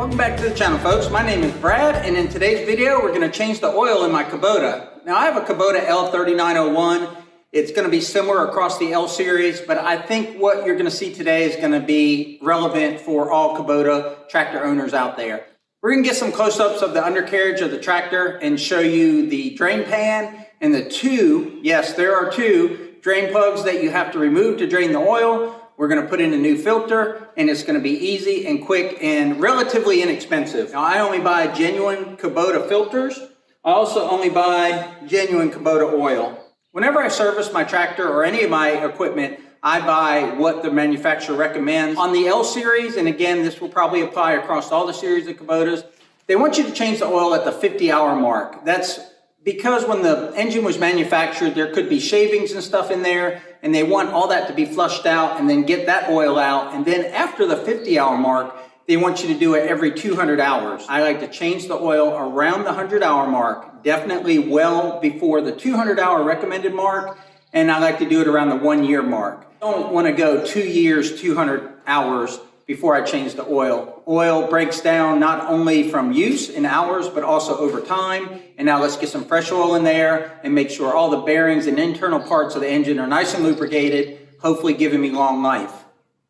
Welcome back to the channel, folks. My name is Brad, and in today's video, we're going to change the oil in my Kubota. Now, I have a Kubota L3901. It's going to be similar across the L series, but I think what you're going to see today is going to be relevant for all Kubota tractor owners out there. We're going to get some close-ups of the undercarriage of the tractor and show you the drain pan and the two, yes, there are two drain plugs that you have to remove to drain the oil. We're going to put in a new filter, and it's going to be easy and quick and relatively inexpensive. Now, I only buy genuine Kubota filters. I also only buy genuine Kubota oil. Whenever I service my tractor or any of my equipment, I buy what the manufacturer recommends. On the L series, and again, this will probably apply across all the series of Kubotas, they want you to change the oil at the 50-hour mark. That's because when the engine was manufactured, there could be shavings and stuff in there, and they want all that to be flushed out and then get that oil out. And then after the 50-hour mark, they want you to do it every 200 hours. I like to change the oil around the 100-hour mark, definitely well before the 200-hour recommended mark, and I like to do it around the 1-year mark. I don't want to go 2 years, 200 hours before I change the oil. Oil breaks down not only from use in hours, but also over time. And now let's get some fresh oil in there and make sure all the bearings and internal parts of the engine are nice and lubricated, hopefully giving me long life.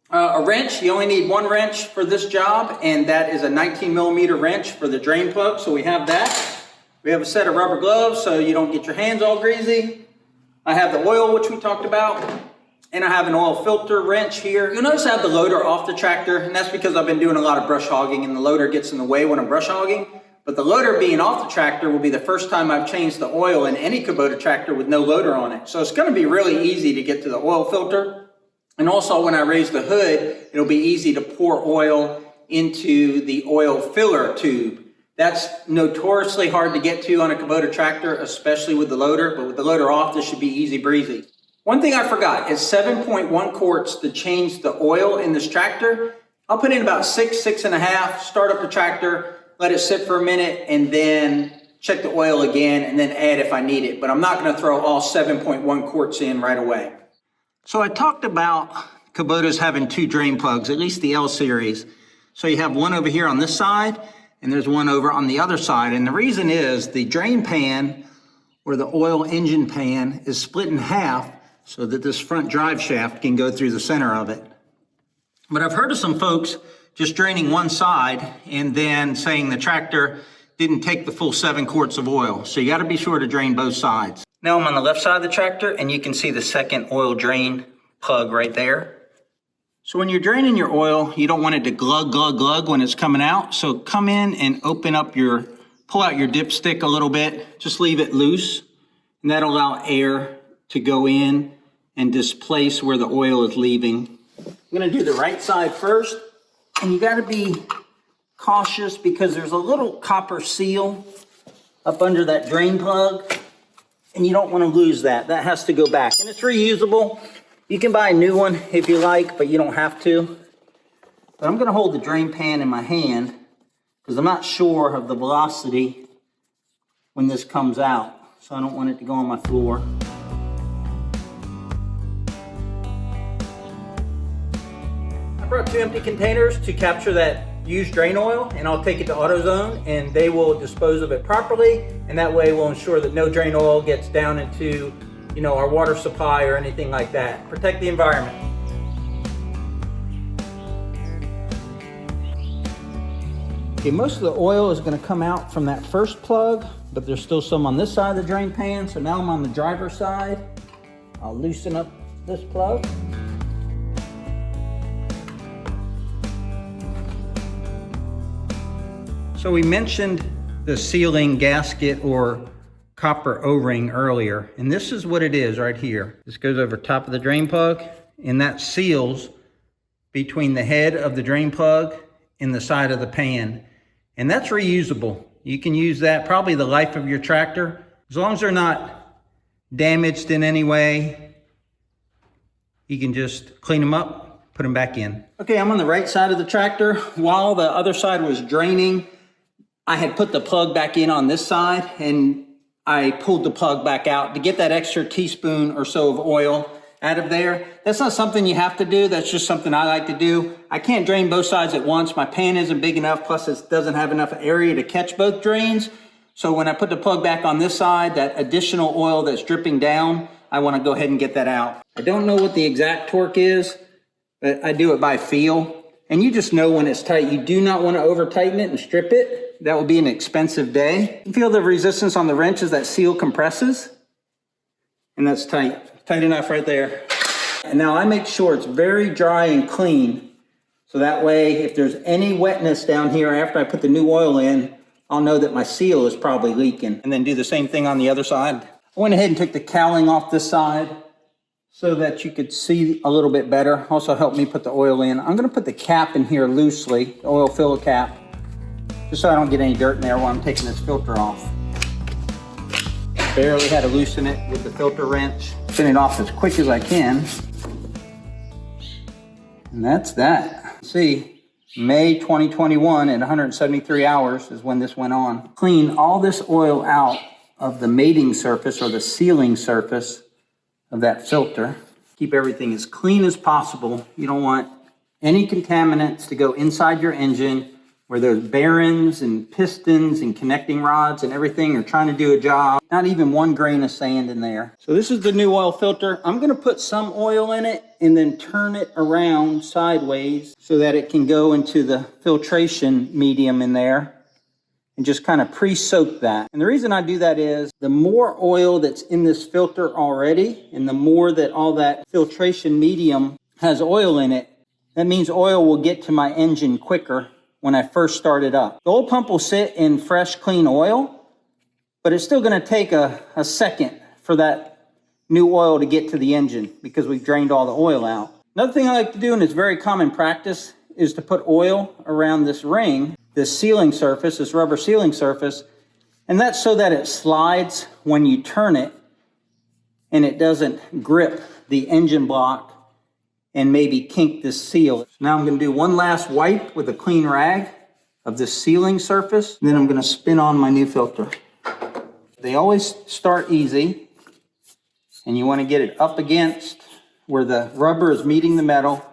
A wrench, you only need one wrench for this job, and that is a 19mm wrench for the drain plug. So we have that. We have a set of rubber gloves so you don't get your hands all greasy. I have the oil, which we talked about. And I have an oil filter wrench here. You'll notice I have the loader off the tractor, and that's because I've been doing a lot of brush hogging and the loader gets in the way when I'm brush hogging. But the loader being off the tractor will be the first time I've changed the oil in any Kubota tractor with no loader on it. So it's going to be really easy to get to the oil filter. And also when I raise the hood, it'll be easy to pour oil into the oil filler tube. That's notoriously hard to get to on a Kubota tractor, especially with the loader. But with the loader off, this should be easy breezy. One thing I forgot is 7.1 quarts to change the oil in this tractor. I'll put in about 6.5, start up the tractor, let it sit for a minute, and then check the oil again, and then add if I need it. But I'm not going to throw all 7.1 quarts in right away. So I talked about Kubotas having two drain plugs, at least the L series. So you have one over here on this side, and there's one over on the other side. And the reason is the drain pan, or the oil engine pan, is split in half, so that this front drive shaft can go through the center of it. But I've heard of some folks just draining one side and then saying the tractor didn't take the full 7 quarts of oil. So you got to be sure to drain both sides. Now I'm on the left side of the tractor, and you can see the second oil drain plug right there. So when you're draining your oil, you don't want it to glug, glug, glug when it's coming out. So come in and pull out your dipstick a little bit. Just leave it loose, and that'll allow air to go in and displace where the oil is leaving. I'm going to do the right side first, and you got to be cautious because there's a little copper seal up under that drain plug, and you don't want to lose that. That has to go back, and it's reusable. You can buy a new one if you like, but you don't have to. But I'm going to hold the drain pan in my hand because I'm not sure of the velocity when this comes out, so I don't want it to go on my floor. I brought 2 empty containers to capture that used drain oil, and I'll take it to AutoZone and they will dispose of it properly, and that way we'll ensure that no drain oil gets down into, our water supply or anything like that. Protect the environment. Okay, most of the oil is going to come out from that first plug, but there's still some on this side of the drain pan. So now I'm on the driver's side. I'll loosen up this plug. So we mentioned the sealing gasket or copper O-ring earlier, and this is what it is right here. This goes over top of the drain plug, and that seals between the head of the drain plug and the side of the pan. And that's reusable. You can use that probably the life of your tractor. As long as they're not damaged in any way, you can just clean them up, put them back in. Okay, I'm on the right side of the tractor. While the other side was draining, I had put the plug back in on this side, and I pulled the plug back out to get that extra teaspoon or so of oil out of there. That's not something you have to do. That's just something I like to do. I can't drain both sides at once. My pan isn't big enough, plus it doesn't have enough area to catch both drains. So when I put the plug back on this side, that additional oil that's dripping down, I want to go ahead and get that out. I don't know what the exact torque is, but I do it by feel. And you just know when it's tight. You do not want to over tighten it and strip it. That will be an expensive day. You can feel the resistance on the wrench as that seal compresses. And that's tight. Tight enough right there. And now I make sure it's very dry and clean. So that way, if there's any wetness down here after I put the new oil in, I'll know that my seal is probably leaking. And then do the same thing on the other side. I went ahead and took the cowling off this side so that you could see a little bit better. Also helped me put the oil in. I'm gonna put the cap in here loosely, the oil filler cap, just so I don't get any dirt in there while I'm taking this filter off. Barely had to loosen it with the filter wrench. Spin it off as quick as I can. And that's that. See. May 2021 at 173 hours is when this went on. Clean all this oil out of the mating surface or the sealing surface of that filter. Keep everything as clean as possible. You don't want any contaminants to go inside your engine where there's bearings and pistons and connecting rods and everything are trying to do a job. Not even one grain of sand in there. So this is the new oil filter. I'm gonna put some oil in it and then turn it around sideways so that it can go into the filtration medium in there and just kind of pre-soak that. And the reason I do that is the more oil that's in this filter already and the more that all that filtration medium has oil in it, that means oil will get to my engine quicker when I first start it up. The oil pump will sit in fresh, clean oil, but it's still gonna take a second for that new oil to get to the engine because we've drained all the oil out. Another thing I like to do, and it's very common practice, is to put oil around this ring, this sealing surface, this rubber sealing surface, and that's so that it slides when you turn it and it doesn't grip the engine block and maybe kink this seal. Now I'm gonna do one last wipe with a clean rag of this sealing surface. Then I'm gonna spin on my new filter. They always start easy, and you wanna get it up against where the rubber is meeting the metal.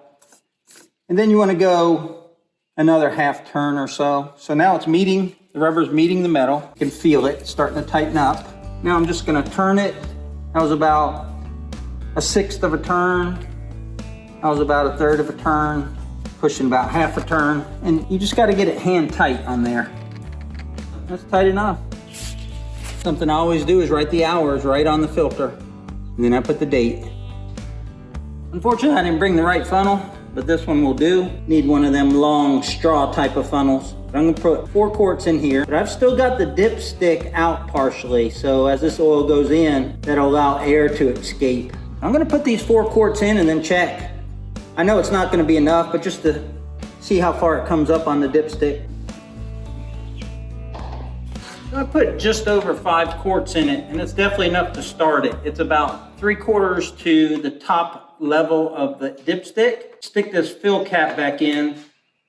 And then you wanna go another half turn or so. So now it's meeting, the rubber's meeting the metal. You can feel it starting to tighten up. Now I'm just gonna turn it. That was about 1/6 of a turn. That was about 1/3 of a turn, pushing about 1/2 a turn. And you just gotta get it hand tight on there. That's tight enough. Something I always do is write the hours right on the filter. And then I put the date. Unfortunately, I didn't bring the right funnel, but this one will do. Need one of them long straw type of funnels. But I'm gonna put 4 quarts in here, but I've still got the dipstick out partially. So as this oil goes in, that'll allow air to escape. I'm gonna put these 4 quarts in and then check. I know it's not gonna be enough, but just to see how far it comes up on the dipstick. I put just over 5 quarts in it, and it's definitely enough to start it. It's about 3/4 to the top level of the dipstick. Stick this fill cap back in.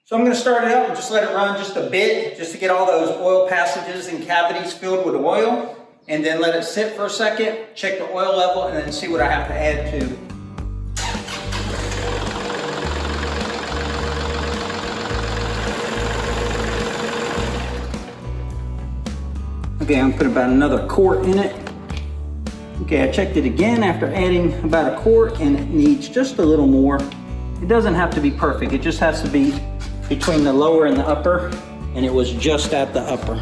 So I'm gonna start it up and just let it run just a bit, just to get all those oil passages and cavities filled with oil, and then let it sit for a second, check the oil level, and then see what I have to add to. Okay, I'm gonna put about another quart in it. Okay, I checked it again after adding about a quart, and it needs just a little more. It doesn't have to be perfect. It just has to be between the lower and the upper, and it was just at the upper.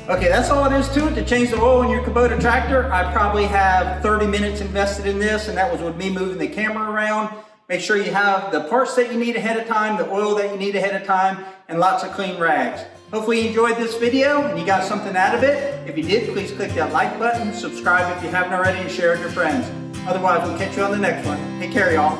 Okay, that's all it is to it to change the oil in your Kubota tractor. I probably have 30 minutes invested in this, and that was with me moving the camera around. Make sure you have the parts that you need ahead of time, the oil that you need ahead of time, and lots of clean rags. Hopefully you enjoyed this video and you got something out of it. If you did, please click that like button, subscribe if you haven't already, and share with your friends. Otherwise, we'll catch you on the next one. Take care, y'all.